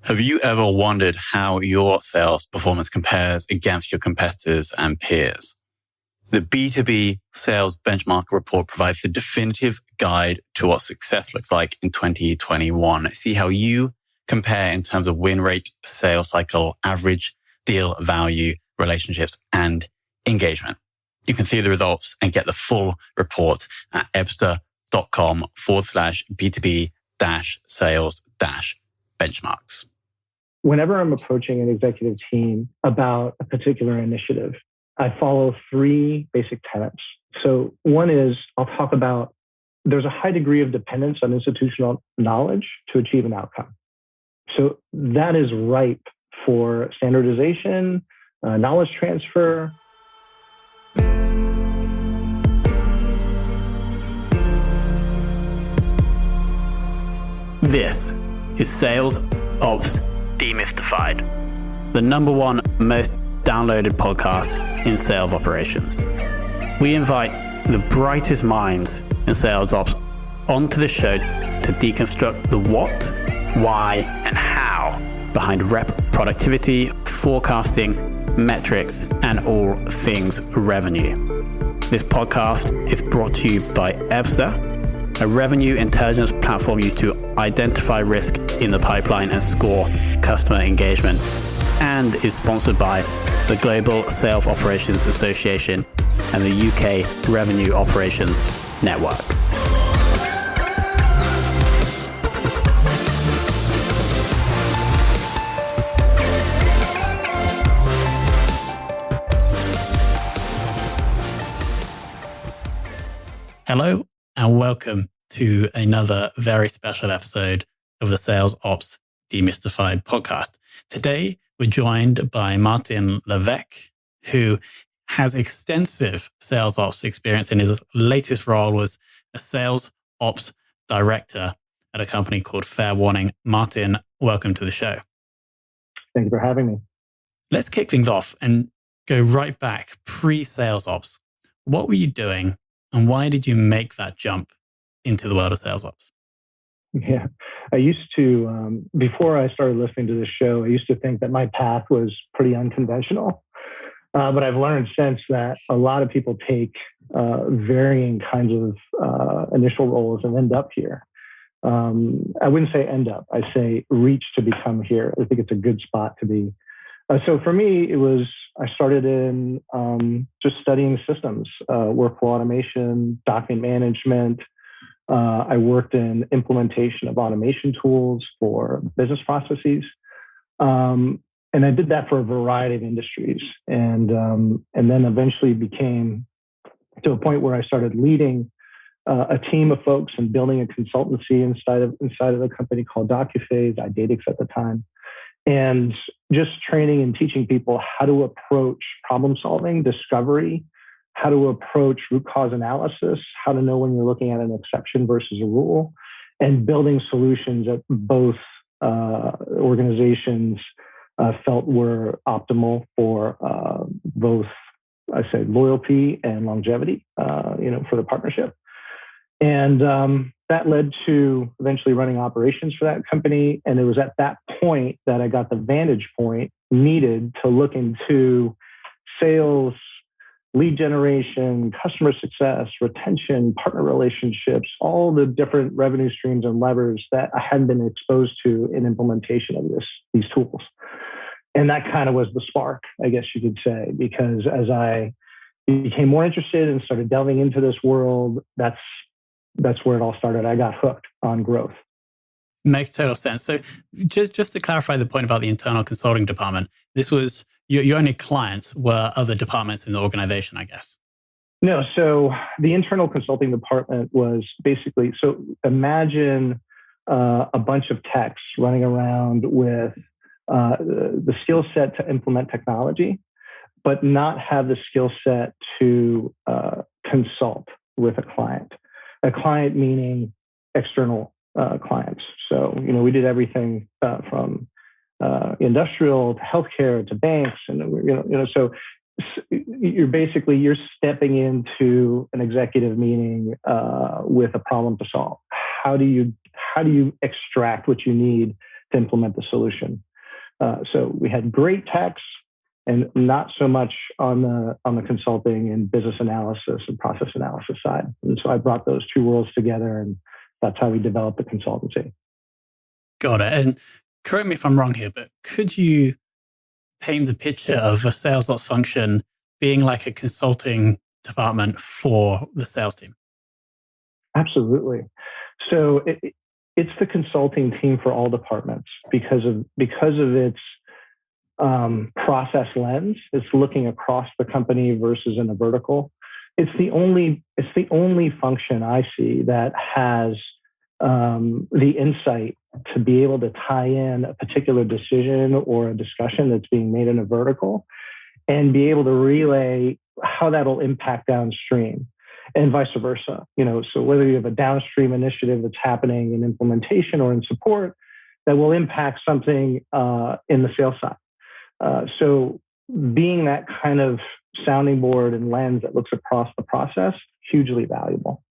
Have you ever wondered how your sales performance compares against your competitors and peers? The B2B Sales Benchmark Report provides the definitive guide to what success looks like in 2021. See how you compare in terms of win rate, sales cycle, average deal value, relationships, and engagement. You can see the results and get the full report at ebster.com/B2B-sales-benchmarks. Whenever I'm approaching an executive team about a particular initiative, I follow three basic tenets. So one is I'll talk about there's a high degree of dependence on institutional knowledge to achieve an outcome. So that is ripe for standardization, knowledge transfer. This is Sales Ops Demystified, the number one most downloaded podcast in sales operations. We invite the brightest minds in sales ops onto the show to deconstruct the what, why, and how behind rep productivity, forecasting, metrics, and all things revenue. This podcast is brought to you by Ebster, a revenue intelligence platform used to identify risk in the pipeline and score customer engagement, and is sponsored by the Global Sales Operations Association and the UK Revenue Operations Network. Hello, and welcome to another very special episode of the Sales Ops Demystified podcast. Today, we're joined by Martin Levesque, who has extensive sales ops experience, and his latest role was a sales ops director at a company called FairWarning. Martin, welcome to the show. Thank you for having me. Let's kick things off and go right back pre-sales ops. What were you doing, and why did you make that jump into the world of sales ops? Yeah, I used to, before I started listening to this show, I used to think that my path was pretty unconventional. But I've learned since that a lot of people take varying kinds of initial roles and end up here. I wouldn't say end up, I say reach to become here. I think it's a good spot to be. So for me, I started in just studying systems, workflow automation, document management. I worked in implementation of automation tools for business processes. And I did that for a variety of industries. And then eventually became to a point where I started leading a team of folks and building a consultancy inside of the company called DocuPhase, iDatix at the time. And just training and teaching people how to approach problem solving, discovery, how to approach root cause analysis, how to know when you're looking at an exception versus a rule, and building solutions that both organizations felt were optimal for both, I say, loyalty and longevity, for the partnership. And that led to eventually running operations for that company. And it was at that point that I got the vantage point needed to look into sales, lead generation, customer success, retention, partner relationships, all the different revenue streams and levers that I hadn't been exposed to in implementation of these tools. And that kind of was the spark, I guess you could say, because as I became more interested and started delving into this world, that's where it all started. I got hooked on growth. Makes total sense. So just to clarify the point about the internal consulting department, this was your only clients were other departments in the organization, I guess. No, so the internal consulting department was basically, so imagine a bunch of techs running around with the skill set to implement technology, but not have the skill set to consult with a client. A client meaning external clients. So, we did everything from industrial to healthcare to banks, and so you're stepping into an executive meeting with a problem to solve. How do you extract what you need to implement the solution. So we had great techs and not so much on the consulting and business analysis and process analysis side. And so I brought those two worlds together, and that's how we developed the consultancy. Got it. And correct me if I'm wrong here, but could you paint the picture of a sales ops function being like a consulting department for the sales team? Absolutely. So it's the consulting team for all departments because of its process lens. It's looking across the company versus in a vertical. It's the only function I see that has the insight to be able to tie in a particular decision or a discussion that's being made in a vertical and be able to relay how that'll impact downstream and vice versa. So whether you have a downstream initiative that's happening in implementation or in support that will impact something in the sales side. So being that kind of sounding board and lens that looks across the process, hugely valuable.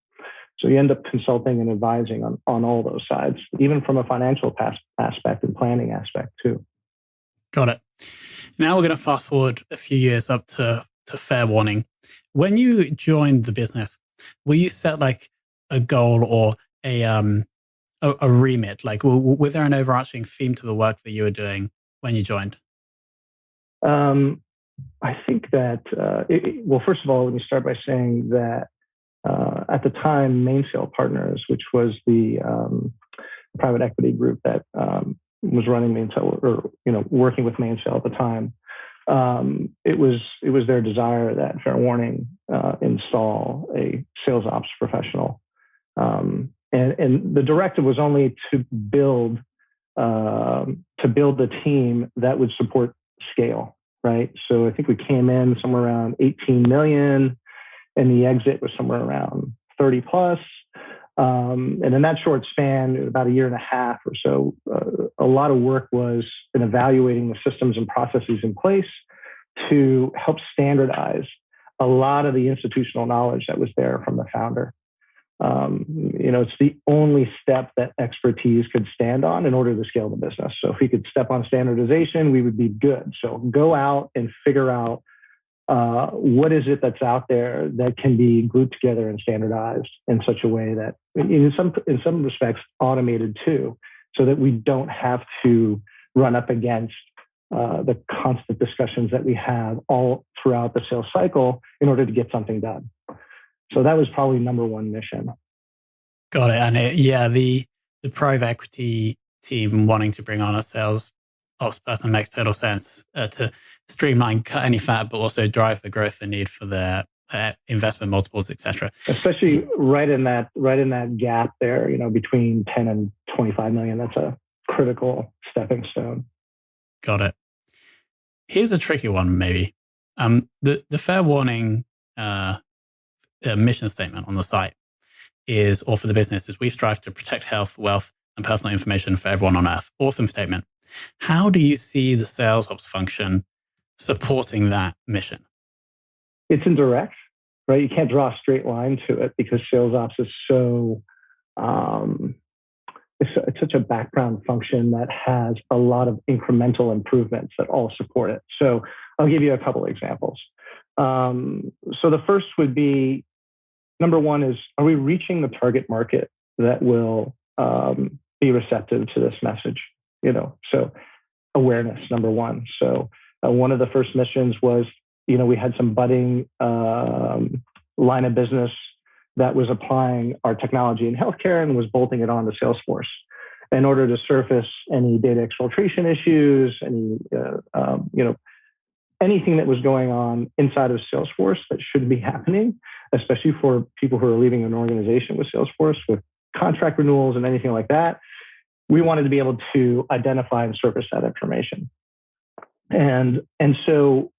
So you end up consulting and advising on all those sides, even from a financial aspect and planning aspect too. Got it. Now we're going to fast forward a few years up to FairWarning. When you joined the business, will you set like a goal or a remit? Like, was there an overarching theme to the work that you were doing when you joined? I think that, well, first of all, let me start by saying that at the time, Mainsail Partners, which was the private equity group that was running Mainsail, or working with Mainsail at the time, it was their desire that FairWarning install a sales ops professional, and the directive was only to build the team that would support scale. Right. So I think we came in somewhere around 18 million and the exit was somewhere around 30 plus. And in that short span, about a year and a half or so, a lot of work was in evaluating the systems and processes in place to help standardize a lot of the institutional knowledge that was there from the founder. It's the only step that expertise could stand on in order to scale the business. So if we could step on standardization, we would be good. So go out and figure out what is it that's out there that can be glued together and standardized in such a way that, in some respects, automated too, so that we don't have to run up against the constant discussions that we have all throughout the sales cycle in order to get something done. So that was probably number one mission. Got it. And the private equity team wanting to bring on a sales ops person makes total sense to streamline, cut any fat, but also drive the growth they need for their investment multiples, etc. Especially right in that gap there, between 10 and 25 million. That's a critical stepping stone. Got it. Here's a tricky one, maybe. The FairWarning mission statement on the site for the business is: we strive to protect health, wealth, and personal information for everyone on Earth. Awesome statement. How do you see the sales ops function supporting that mission? It's indirect, right? You can't draw a straight line to it because sales ops is so, it's such a background function that has a lot of incremental improvements that all support it. So I'll give you a couple of examples. So the first would be, number one is, are we reaching the target market that will be receptive to this message? So awareness, number one. So one of the first missions was, we had some budding line of business that was applying our technology in healthcare and was bolting it onto Salesforce in order to surface any data exfiltration issues, anything that was going on inside of Salesforce that shouldn't be happening, especially for people who are leaving an organization with Salesforce with contract renewals and anything like that. We wanted to be able to identify and surface that information. And so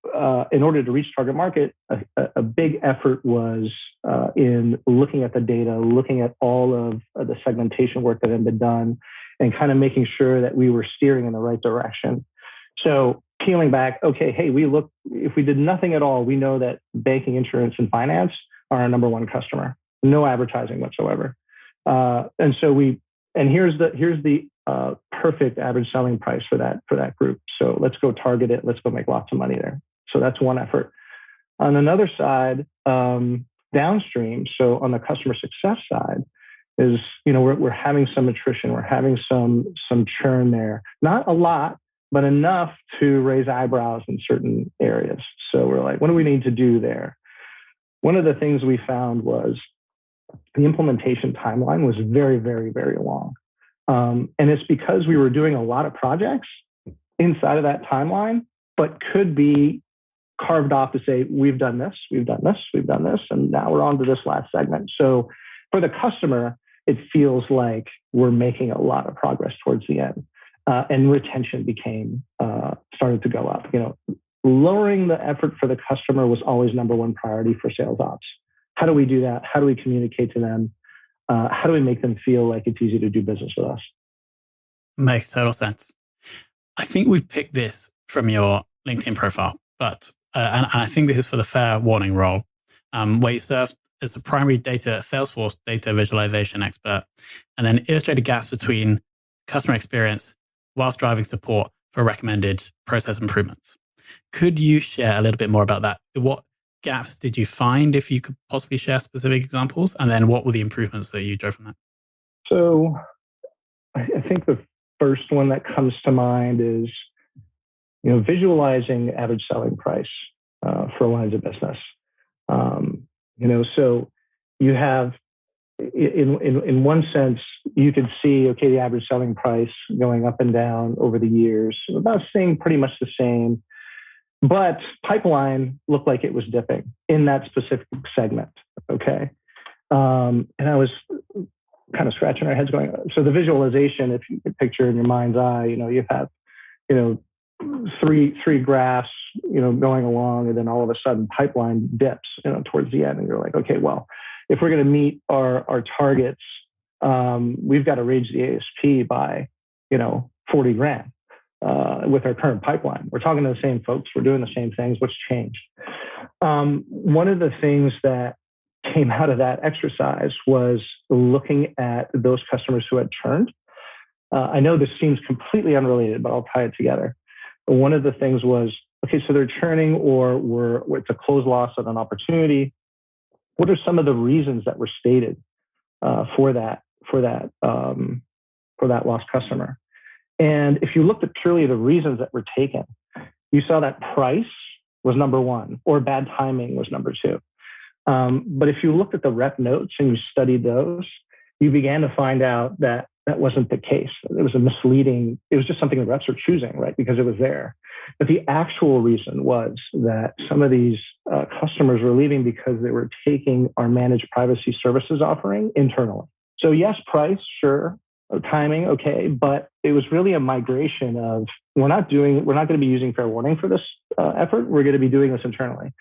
in order to reach target market, a big effort was in looking at the data, looking at all of the segmentation work that had been done, and kind of making sure that we were steering in the right direction. So peeling back, okay, hey, if we did nothing at all, we know that banking, insurance, and finance are our number one customer. No advertising whatsoever. And here's the perfect average selling price for that group. So let's go target it. Let's go make lots of money there. So that's one effort. On another side, downstream, so on the customer success side, is we're having some attrition, we're having some churn there. Not a lot, but enough to raise eyebrows in certain areas. So we're like, what do we need to do there? One of the things we found was the implementation timeline was very, very, very long. And it's because we were doing a lot of projects inside of that timeline, but could be carved off to say, we've done this, we've done this, we've done this, and now we're on to this last segment. So for the customer, it feels like we're making a lot of progress towards the end. And retention started to go up. Lowering the effort for the customer was always number one priority for sales ops. How do we do that? How do we communicate to them? How do we make them feel like it's easy to do business with us? Makes total sense. I think we've picked this from your LinkedIn profile, but and I think this is for the FairWarning role, where you served as a primary Salesforce data visualization expert, and then illustrated gaps between customer experience whilst driving support for recommended process improvements. Could you share a little bit more about that? What gaps did you find, if you could possibly share specific examples? And then what were the improvements that you drove from that? So I think the first one that comes to mind is, visualizing average selling price for lines of business. So you have, in one sense, you could see, okay, the average selling price going up and down over the years, about staying pretty much the same, but pipeline looked like it was dipping in that specific segment. Okay. And I was kind of scratching our heads going, so the visualization, if you could picture in your mind's eye, you have, three graphs, going along, and then all of a sudden pipeline dips, towards the end. And you're like, okay, well, if we're going to meet our targets, we've got to raise the ASP by, $40,000 with our current pipeline. We're talking to the same folks. We're doing the same things. What's changed? One of the things that came out of that exercise was looking at those customers who had churned. I know this seems completely unrelated, but I'll tie it together. One of the things was, okay, so they're churning or it's a close loss of an opportunity. What are some of the reasons that were stated for that lost customer? And if you looked at purely the reasons that were taken, you saw that price was number one, or bad timing was number two. But if you looked at the rep notes and you studied those, you began to find out that that wasn't the case. It was it was just something the reps were choosing, right? Because it was there. But the actual reason was that some of these customers were leaving because they were taking our managed privacy services offering internally. So yes, price, sure. Timing, okay. But it was really a migration of, we're not going to be using FairWarning for this effort. We're going to be doing this internally.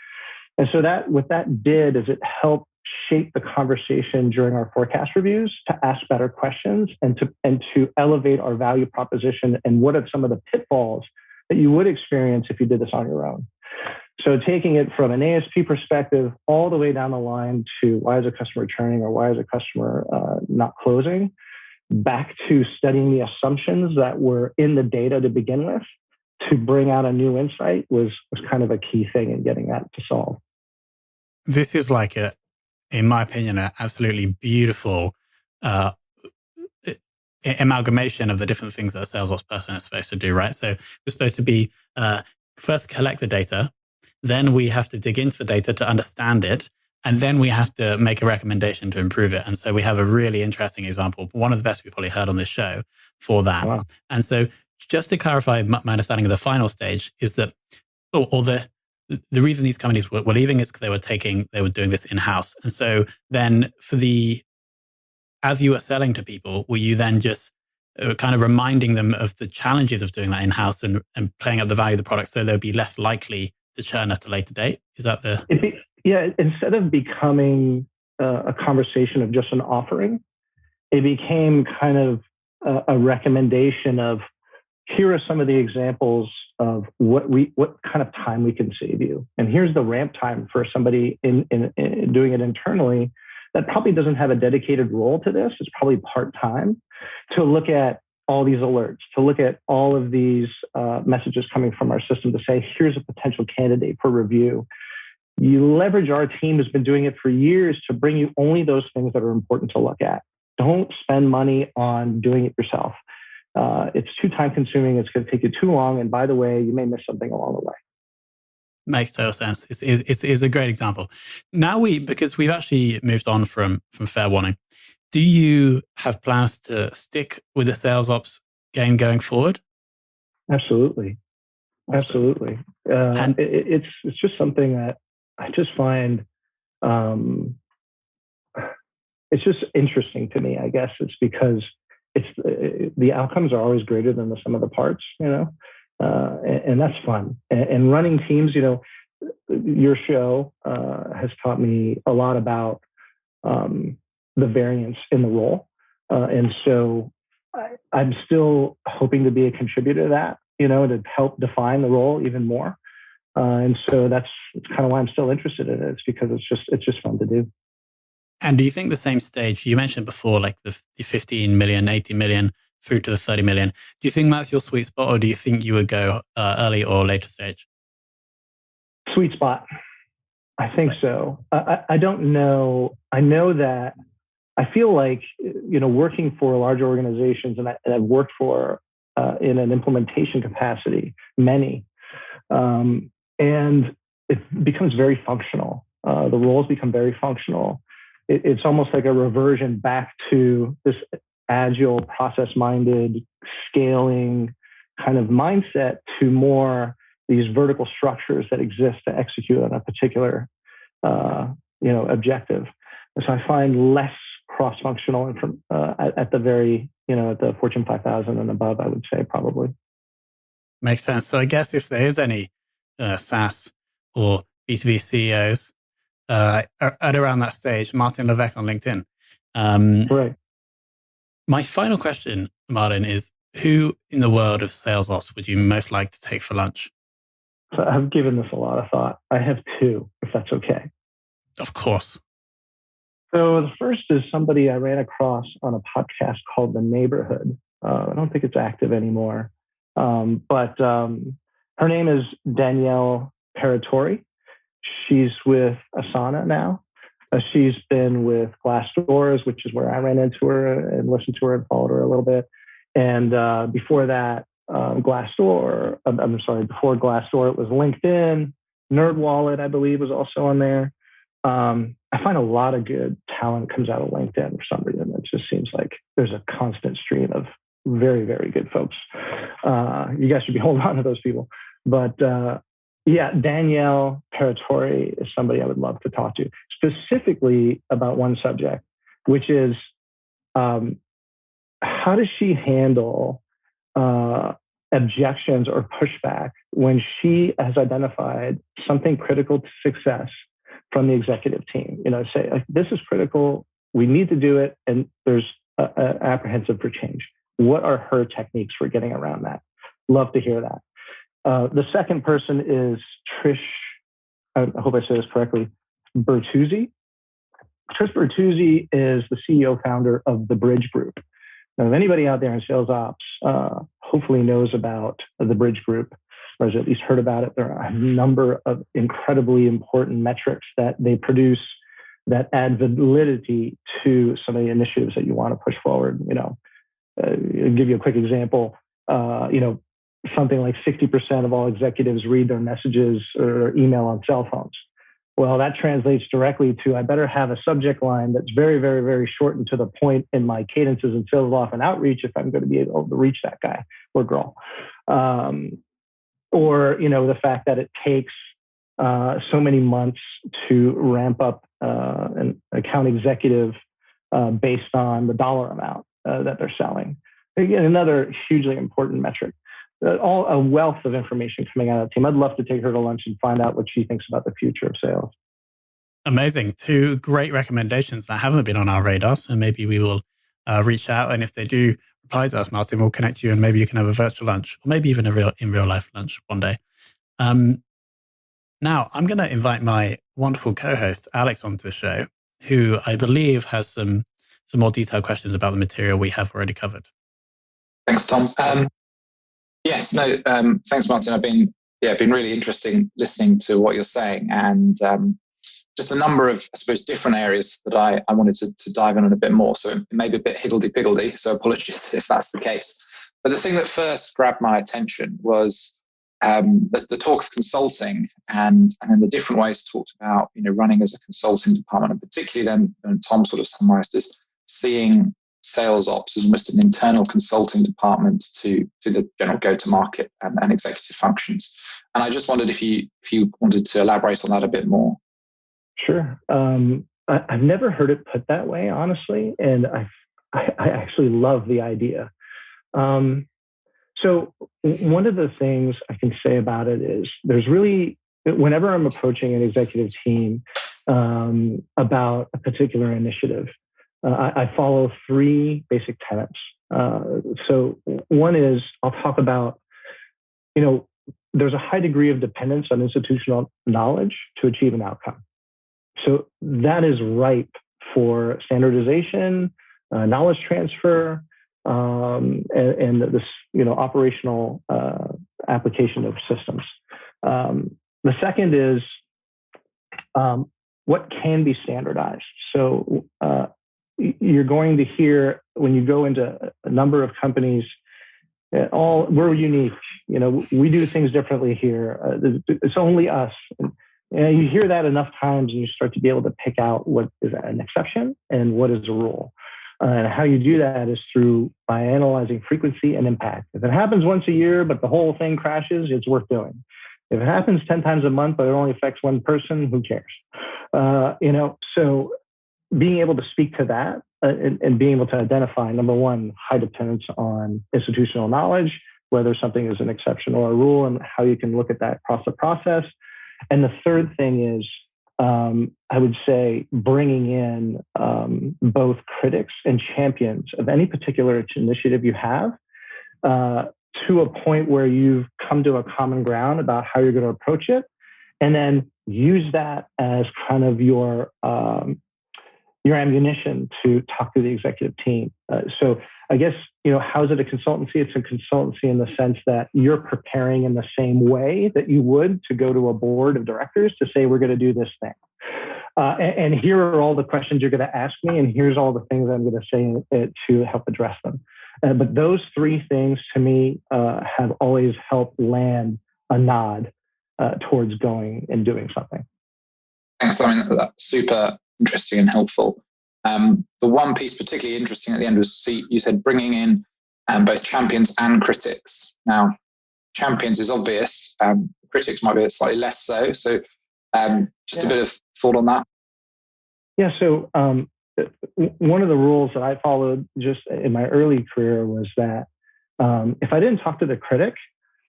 And so what that did is it helped shape the conversation during our forecast reviews to ask better questions and to elevate our value proposition and what are some of the pitfalls that you would experience if you did this on your own. So taking it from an ASP perspective all the way down the line to why is a customer churning or why is a customer not closing, back to studying the assumptions that were in the data to begin with to bring out a new insight was kind of a key thing in getting that to solve. This is like in my opinion, an absolutely beautiful amalgamation of the different things that a sales ops person is supposed to do, right? So we're supposed to be first collect the data, then we have to dig into the data to understand it, and then we have to make a recommendation to improve it. And so we have a really interesting example, one of the best we've probably heard on this show for that. Wow. And so just to clarify my understanding of the final stage is that, the reason these companies were leaving is because they were doing this in-house. And so then as you were selling to people, were you then just kind of reminding them of the challenges of doing that in-house and playing up the value of the product so they'll be less likely to churn at a later date? Is that instead of becoming a conversation of just an offering, it became kind of a recommendation of, here are some of the examples of what kind of time we can save you. And here's the ramp time for somebody in doing it internally that probably doesn't have a dedicated role to this. It's probably part-time, to look at all these alerts, to look at all of these messages coming from our system to say, here's a potential candidate for review. You leverage our team has been doing it for years to bring you only those things that are important to look at. Don't spend money on doing it yourself. It's too time consuming. It's going to take you too long. And by the way, you may miss something along the way. Makes total sense. It's a great example. Now because we've actually moved on from FairWarning, do you have plans to stick with the sales ops game going forward? Absolutely. Absolutely. It's just something that I just find, it's just interesting to me. I guess it's because the outcomes are always greater than the sum of the parts, and that's fun. And running teams, your show has taught me a lot about the variance in the role. And so I'm still hoping to be a contributor to that, to help define the role even more. And so that's kind of why I'm still interested in it. It's because it's just fun to do. And do you think the same stage you mentioned before, like the 15 million, 80 million through to the 30 million, do you think that's your sweet spot, or do you think you would go early or later stage? Sweet spot. I think so. I don't know. I know that I feel like, working for large organizations, and I've worked for in an implementation capacity, many, and it becomes very functional. The roles become very functional. It's almost like a reversion back to this agile, process-minded, scaling kind of mindset to more these vertical structures that exist to execute on a particular, objective. And so I find less cross-functional at the very, at the Fortune 5000 and above, I would say probably. Makes sense. So I guess if there is any SaaS or B2B CEOs at around that stage, Martin Levesque on LinkedIn. Right. My final question, Martin, is who in the world of sales ops would you most like to take for lunch? So I've given this a lot of thought. I have two, if that's okay. Of course. So the first is somebody I ran across on a podcast called The Neighborhood. I don't think it's active anymore. But her name is Danielle Paratori. She's with Asana now. She's been with Glassdoor, which is where I ran into her and listened to her and followed her a little bit. And before that, before Glassdoor, it was LinkedIn. NerdWallet, I believe, was also on there. I find a lot of good talent comes out of LinkedIn for some reason. It just seems like there's a constant stream of very, very good folks. You guys should be holding on to those people. But Danielle Paratori is somebody I would love to talk to, specifically about one subject, which is how does she handle objections or pushback when she has identified something critical to success from the executive team? Say, like, this is critical, we need to do it, and there's apprehensive for change. What are her techniques for getting around that? Love to hear that. The second person is Trish, I hope I say this correctly, Bertuzzi. Trish Bertuzzi is the CEO founder of the Bridge Group. Now, if anybody out there in sales ops hopefully knows about the Bridge Group, or has at least heard about it, there are a number of incredibly important metrics that they produce that add validity to some of the initiatives that you want to push forward. I'll give you a quick example. Something like 60% of all executives read their messages or email on cell phones. Well, that translates directly to, I better have a subject line that's very, very, very short and to the point in my cadences and sales off and outreach if I'm going to be able to reach that guy or girl. Or the fact that it takes so many months to ramp up an account executive based on the dollar amount that they're selling. Again, another hugely important metric. All a wealth of information coming out of the team. I'd love to take her to lunch and find out what she thinks about the future of sales. Amazing. Two great recommendations that haven't been on our radar. So maybe we will reach out. And if they do reply to us, Martin, we'll connect you and maybe you can have a virtual lunch or maybe even in real life lunch one day. Now, I'm going to invite my wonderful co-host, Alex, onto the show, who I believe has some more detailed questions about the material we have already covered. Thanks, Tom. Yes, no, thanks, Martin. I've been really interesting listening to what you're saying, and just a number of, I suppose, different areas that I wanted to dive in on a bit more. So it may be a bit higgledy-piggledy, so apologies if that's the case. But the thing that first grabbed my attention was the talk of consulting, and then the different ways talked about, running as a consulting department, and particularly then, and Tom sort of summarized as seeing sales ops as almost an internal consulting department to the general go-to-market and executive functions. And I just wondered if you wanted to elaborate on that a bit more. Sure. I've never heard it put that way, honestly, and I actually love the idea. So one of the things I can say about it is there's really, whenever I'm approaching an executive team about a particular initiative, I follow three basic tenets. So one is I'll talk about, there's a high degree of dependence on institutional knowledge to achieve an outcome. So that is ripe for standardization, knowledge transfer, and this, operational application of systems. The second is what can be standardized. So you're going to hear when you go into a number of companies, we're unique. We do things differently here. It's only us. And you hear that enough times, and you start to be able to pick out what is an exception and what is a rule. And how you do that is by analyzing frequency and impact. If it happens once a year, but the whole thing crashes, it's worth doing. If it happens 10 times a month, but it only affects one person, who cares? So being able to speak to that and being able to identify, number one, high dependence on institutional knowledge, whether something is an exception or a rule, and how you can look at that across the process. And the third thing is, I would say, bringing in both critics and champions of any particular initiative you have to a point where you've come to a common ground about how you're going to approach it, and then use that as kind of your ammunition to talk to the executive team. So I guess, how is it a consultancy? It's a consultancy in the sense that you're preparing in the same way that you would to go to a board of directors to say, we're going to do this thing. And here are all the questions you're going to ask me, and here's all the things I'm going to say to help address them. But those three things, to me, have always helped land a nod towards going and doing something. Thanks. I mean, that's super interesting and helpful. The one piece particularly interesting at the end was, you said bringing in both champions and critics. Now, champions is obvious. Critics might be slightly less so. So just a bit of thought on that. Yeah. So one of the rules that I followed just in my early career was that if I didn't talk to the critic,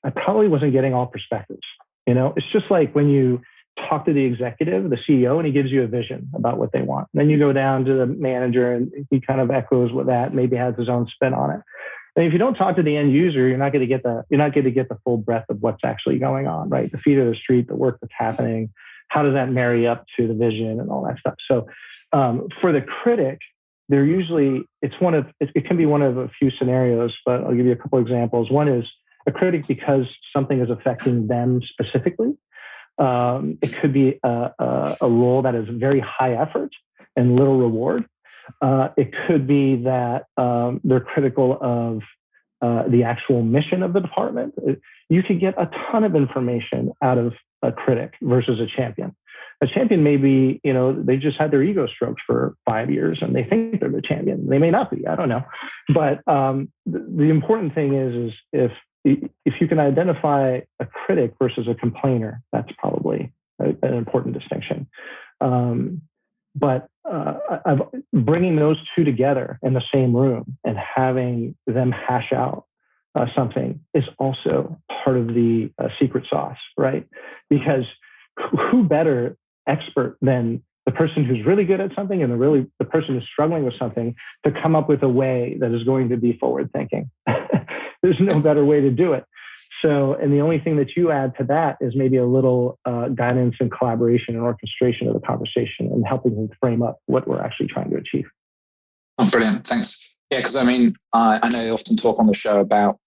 I probably wasn't getting all perspectives. It's just like when you talk to the executive, the CEO, and he gives you a vision about what they want. And then you go down to the manager, and he kind of echoes with that, maybe has his own spin on it. And if you don't talk to the end user, you're not going to get the full breadth of what's actually going on, right? The feet of the street, the work that's happening. How does that marry up to the vision and all that stuff? So for the critic, they're usually, it can be one of a few scenarios, but I'll give you a couple examples. One is a critic because something is affecting them specifically. It could be a role that is very high effort and little reward. It could be that they're critical of the actual mission of the department. You could get a ton of information out of a critic versus a champion. A champion may be, they just had their ego stroked for 5 years and they think they're the champion. They may not be, I don't know. But the important thing is if you can identify a critic versus a complainer, that's probably an important distinction. But bringing those two together in the same room and having them hash out something is also part of the secret sauce, right? Because who better expert than the person who's really good at something and the person who's struggling with something to come up with a way that is going to be forward thinking. There's no better way to do it. So, and the only thing that you add to that is maybe a little guidance and collaboration and orchestration of the conversation and helping them frame up what we're actually trying to achieve. Oh, brilliant. Thanks. Yeah, because I mean, I know they often talk on the show about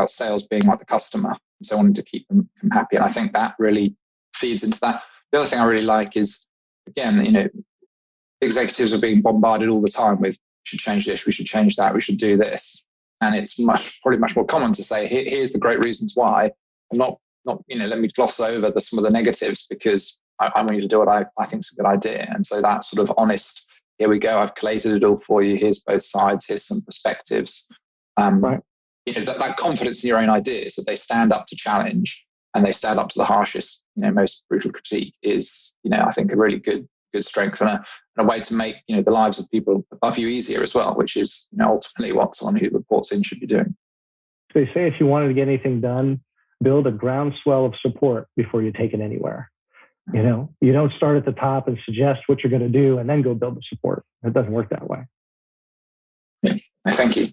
sales being like the customer, and so wanting to keep them happy. And I think that really feeds into that. The other thing I really like is, again, executives are being bombarded all the time with, we should change this, we should change that, we should do this. And it's probably much more common to say, here's the great reasons why, and not let me gloss over some of the negatives, because I want you to do what I think is a good idea. And so that sort of honest, here we go, I've collated it all for you, here's both sides, here's some perspectives. Right. That confidence in your own ideas, that they stand up to challenge and they stand up to the harshest, most brutal critique is, I think a really good strength, and a way to make, the lives of people above you easier as well, which is, ultimately what someone who reports in should be doing. They say if you wanted to get anything done, build a groundswell of support before you take it anywhere. You don't start at the top and suggest what you're going to do and then go build the support. It doesn't work that way. Yeah, thank you.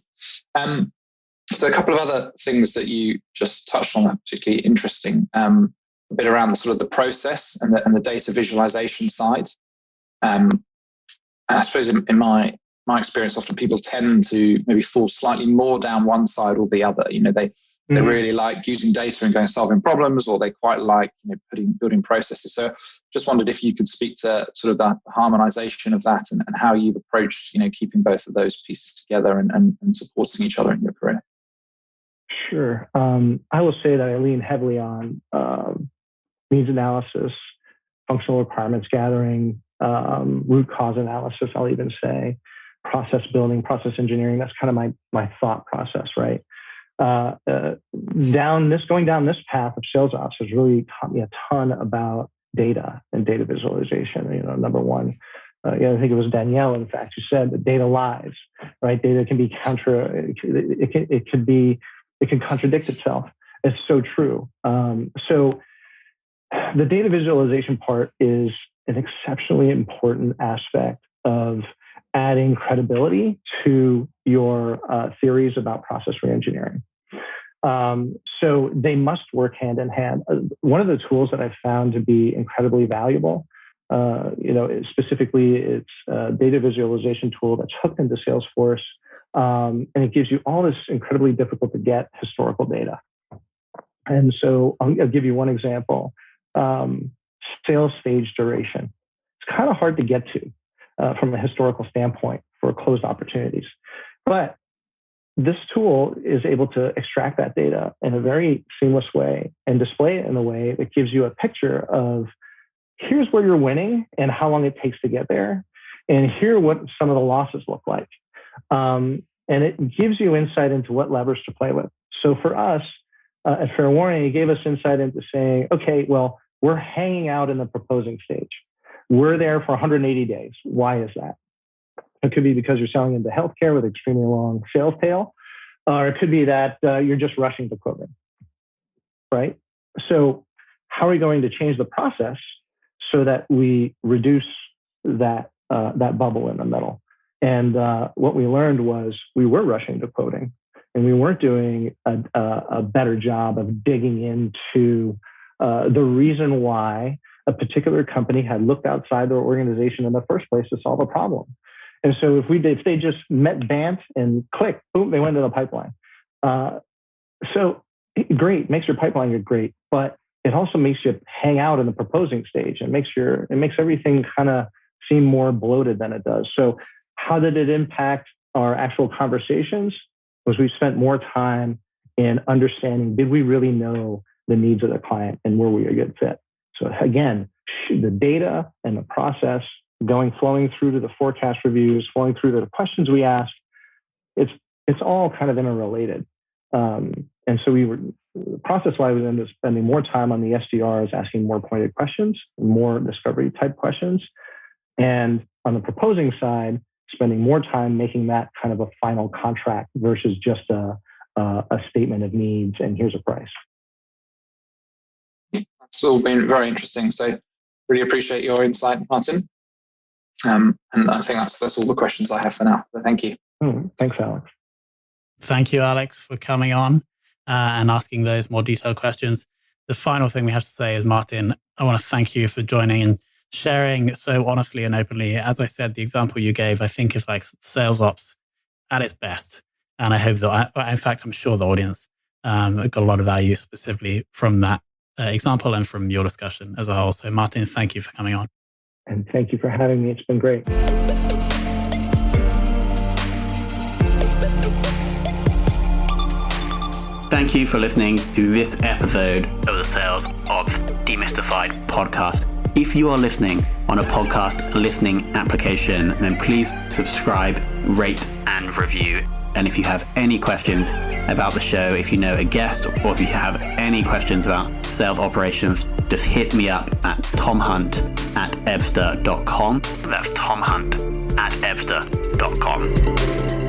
So a couple of other things that you just touched on are particularly interesting. A bit around the sort of the process and the data visualization side. And I suppose in my experience, often people tend to maybe fall slightly more down one side or the other. They really like using data and going solving problems, or they quite like building processes. So just wondered if you could speak to sort of the harmonization of that and how you've approached keeping both of those pieces together and supporting each other in your career. Sure. I will say that I lean heavily on needs analysis, functional requirements gathering, root cause analysis, I'll even say, process building, process engineering. That's kind of my thought process, right? Going down this path of sales ops has really taught me a ton about data and data visualization. Number one, I think it was Danielle, in fact, who said that data lies, right? Data can be it can contradict itself. It's so true. So the data visualization part is an exceptionally important aspect of adding credibility to your theories about process reengineering. So they must work hand in hand. One of the tools that I've found to be incredibly valuable, specifically it's a data visualization tool that's hooked into Salesforce, and it gives you all this incredibly difficult to get historical data. And so I'll give you one example. Sales stage duration. It's kind of hard to get to from a historical standpoint for closed opportunities. But this tool is able to extract that data in a very seamless way and display it in a way that gives you a picture of here's where you're winning and how long it takes to get there, and here what some of the losses look like. And it gives you insight into what levers to play with. So for us at FairWarning, it gave us insight into saying, okay, well, we're hanging out in the proposing stage. We're there for 180 days. Why is that? It could be because you're selling into healthcare with extremely long sales tail, or it could be that you're just rushing to quoting, right? So how are we going to change the process so that we reduce that bubble in the middle? And what we learned was we were rushing to quoting, and we weren't doing a better job of digging into the reason why a particular company had looked outside their organization in the first place to solve a problem. And so if they just met BANT and click, boom, they went into the pipeline. So great, makes your pipeline look great, but it also makes you hang out in the proposing stage. It makes everything kind of seem more bloated than it does. So how did it impact our actual conversations? Was we spent more time in understanding, did we really know the needs of the client and were we a good fit? So again, the data and the process flowing through to the forecast reviews, flowing through to the questions we ask, it's all kind of interrelated. And so process-wise, we ended up spending more time on the SDRs, asking more pointed questions, more discovery type questions. And on the proposing side, spending more time making that kind of a final contract versus just a statement of needs and here's a price. It's all been very interesting. So really appreciate your insight, Martin. And I think that's all the questions I have for now. So thank you. Thanks, Alex. Thank you, Alex, for coming on and asking those more detailed questions. The final thing we have to say is, Martin, I want to thank you for joining and sharing so honestly and openly. As I said, the example you gave, I think is like sales ops at its best. And I hope that, in fact, I'm sure the audience got a lot of value specifically from that example and from your discussion as a whole. So Martin, thank you for coming on. And thank you for having me. It's been great. Thank you for listening to this episode of the Sales Ops Demystified podcast. If you are listening on a podcast listening application, then please subscribe, rate, and review. And if you have any questions about the show, if you know a guest, or if you have any questions about sales operations, just hit me up at tomhunt@ebster.com. That's tomhunt@ebster.com.